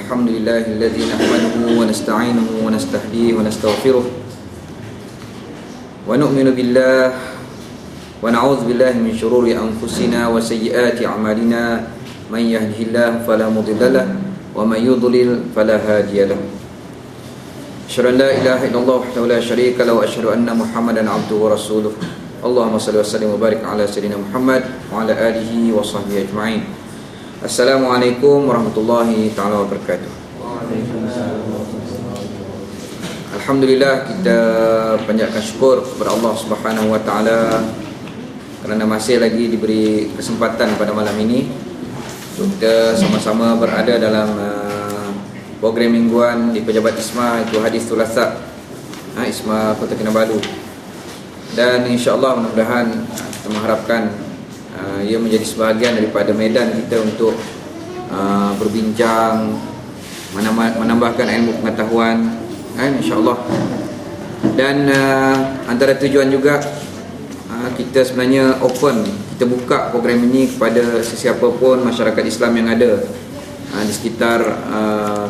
Alhamdulillahilladzi nahmaduhu wa nasta'inuhu wa nastahdihi wa nastaghfiruh wa nu'minu billah wa na'udzu billahi min shururi anfusina wa sayyiati a'malina man yahdihillahu fala mudilla lahu wa man yudlil fala hadiya lahu. Asyhadu an la ilaha illallah wahdahu la syarika lahu wa asyhadu anna Muhammadan 'abduhu wa rasuluh. Allahumma shalli wa sallim wa barik ala sayyidina Muhammad wa ala alihi wa sahbihi ajma'in. Assalamualaikum warahmatullahi ta'ala wabarakatuh. Alhamdulillah, kita panjatkan syukur kepada Allah Subhanahu wa taala kerana masih lagi diberi kesempatan pada malam ini untuk kita sama-sama berada dalam program mingguan di Pejabat ISMA, itu Hadis Thulatha, ISMA Kota Kinabalu. Dan insya-Allah mudah-mudahan kita mengharapkan ia menjadi sebahagian daripada medan kita untuk berbincang, menambahkan ilmu pengetahuan, insya-Allah. Dan antara tujuan juga kita sebenarnya open, kita buka program ini kepada sesiapa pun masyarakat Islam yang ada di sekitar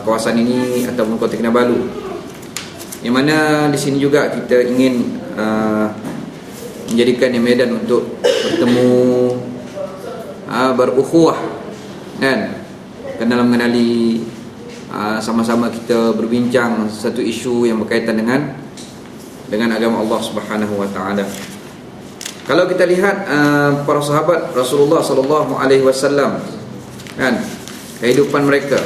kawasan ini ataupun Kota Kinabalu, yang mana di sini juga kita ingin menjadikan medan untuk bertemu, berukhuwah, kan, dalam mengenali, sama-sama kita berbincang satu isu yang berkaitan dengan agama Allah Subhanahu wa taala. Kalau kita lihat para sahabat Rasulullah sallallahu alaihi wasallam, kan, kehidupan mereka,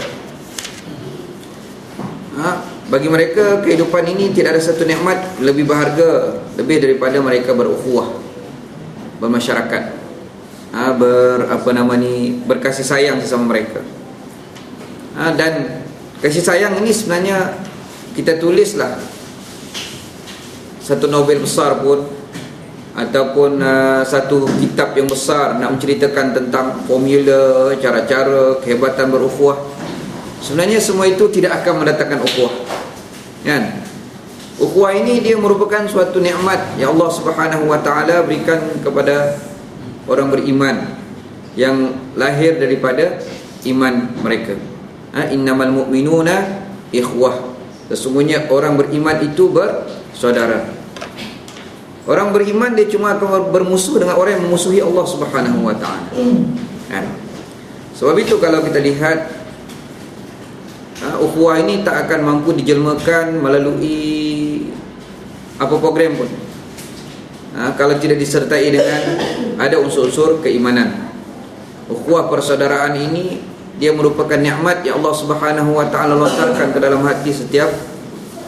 bagi mereka kehidupan ini tidak ada satu nikmat lebih berharga lebih daripada mereka berukhuwah, bermasyarakat, berkasih sayang sesama mereka. Dan kasih sayang ini sebenarnya kita tulislah satu novel besar pun ataupun satu kitab yang besar nak menceritakan tentang formula, cara-cara, kehebatan berukhuwah, sebenarnya semua itu tidak akan mendatangkan ukhuwah, kan? Ukhuwah ini dia merupakan suatu nikmat yang Allah Subhanahu wa taala berikan kepada orang beriman yang lahir daripada iman mereka. Innamal mu'minuna ikhwah. Sesungguhnya orang beriman itu bersaudara. Orang beriman dia cuma akan bermusuh dengan orang yang memusuhi Allah Subhanahu wa taala. Sebab itu kalau kita lihat, ukhuwah ini tak akan mampu dijelmakan melalui apa program pun kalau tidak disertai dengan ada unsur-unsur keimanan. Ukhuwah persaudaraan ini dia merupakan nikmat yang Allah Subhanahu wa taala lontarkan ke dalam hati setiap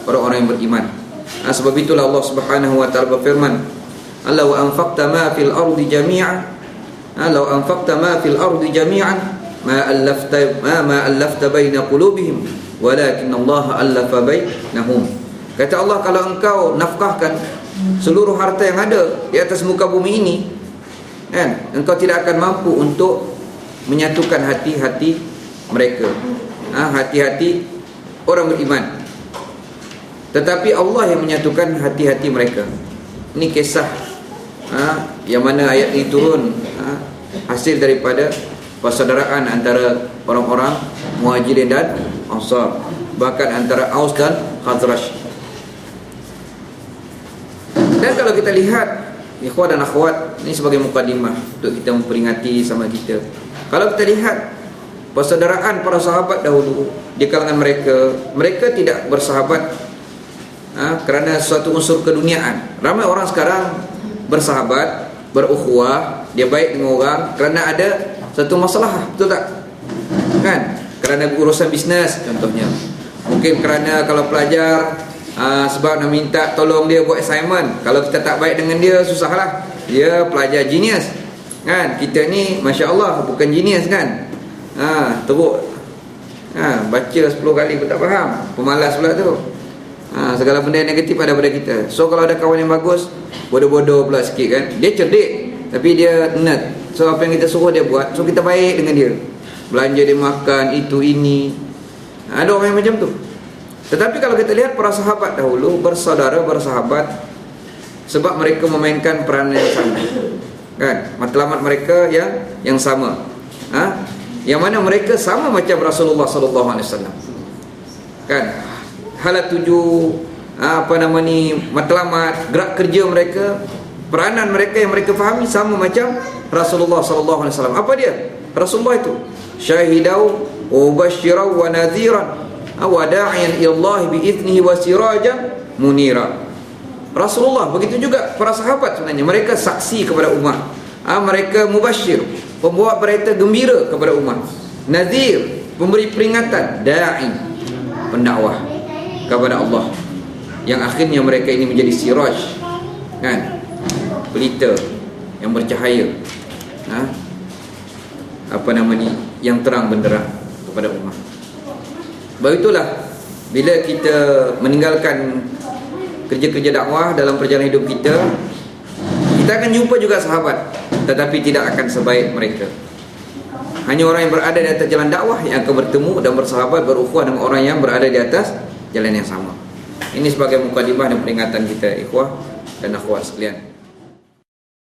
orang-orang yang beriman. Sebab itulah Allah Subhanahu wa taala berfirman, "Allau anfaqta ma fil ardi jami'an, law anfaqta ma fil ardi jami'an ma allafta baina qulubihim walakin Allah allafa bainahum." Kata Allah, kalau engkau nafkahkan seluruh harta yang ada di atas muka bumi ini, kan, engkau tidak akan mampu untuk menyatukan hati-hati mereka, hati-hati orang beriman. Tetapi Allah yang menyatukan hati-hati mereka. Ini kisah yang mana ayat ini turun hasil daripada persaudaraan antara orang-orang Muhajirin dan Ansar, bahkan antara Aus dan Khazraj. Dan kalau kita lihat, ikhwah dan akhwat, ini sebagai mukadimah untuk kita memperingati sama kita. Kalau kita lihat persaudaraan para sahabat dahulu di kalangan mereka tidak bersahabat kerana suatu unsur keduniaan. Ramai orang sekarang bersahabat, berukhuwah, dia baik dengan orang kerana ada satu masalah, betul tak? Kan? Kerana urusan bisnes contohnya. Mungkin kerana kalau pelajar sebab nak minta tolong dia buat assignment, kalau kita tak baik dengan dia, susahlah. Dia pelajar genius, kan? Kita ni Masya Allah bukan genius, kan? Teruk, baca 10 kali pun tak faham, pemalas pula tu. Segala benda yang negatif ada pada kita. So kalau ada kawan yang bagus, bodoh-bodoh pula sikit, kan? Dia cerdik tapi dia nerd. So apa yang kita suruh dia buat, so kita baik dengan dia, belanja dia makan, itu ini. Ada orang yang macam tu. Tetapi kalau kita lihat para sahabat dahulu bersaudara, bersahabat, sebab mereka memainkan peranan yang sama, kan? Matlamat mereka yang sama, yang mana mereka sama macam Rasulullah sallallahu alaihi wasallam. kan, halat tuju, matlamat, gerak kerja mereka, peranan mereka yang mereka fahami sama macam Rasulullah sallallahu alaihi wasallam. Apa dia? Rasulullah itu syahidau wa basyiran wa nadhiran wa da'iyan ila Allah bi idnihi wa sirajan munira. Rasulullah, begitu juga para sahabat sebenarnya, mereka saksi kepada umat. Mereka mubasyir, pembawa berita gembira kepada umat. Nadhir, pemberi peringatan. Da'i, pendakwah kepada Allah. Yang akhirnya mereka ini menjadi siraj, kan, pelita yang bercahaya, yang terang benderang kepada umat. Begitulah, bila kita meninggalkan kerja-kerja dakwah dalam perjalanan hidup kita, kita akan jumpa juga sahabat, tetapi tidak akan sebaik mereka. Hanya orang yang berada di atas jalan dakwah yang akan bertemu dan bersahabat, berukhuwah dengan orang yang berada di atas jalan yang sama. Ini sebagai mukadimah dan peringatan kita, ikhwah dan akhwat sekalian.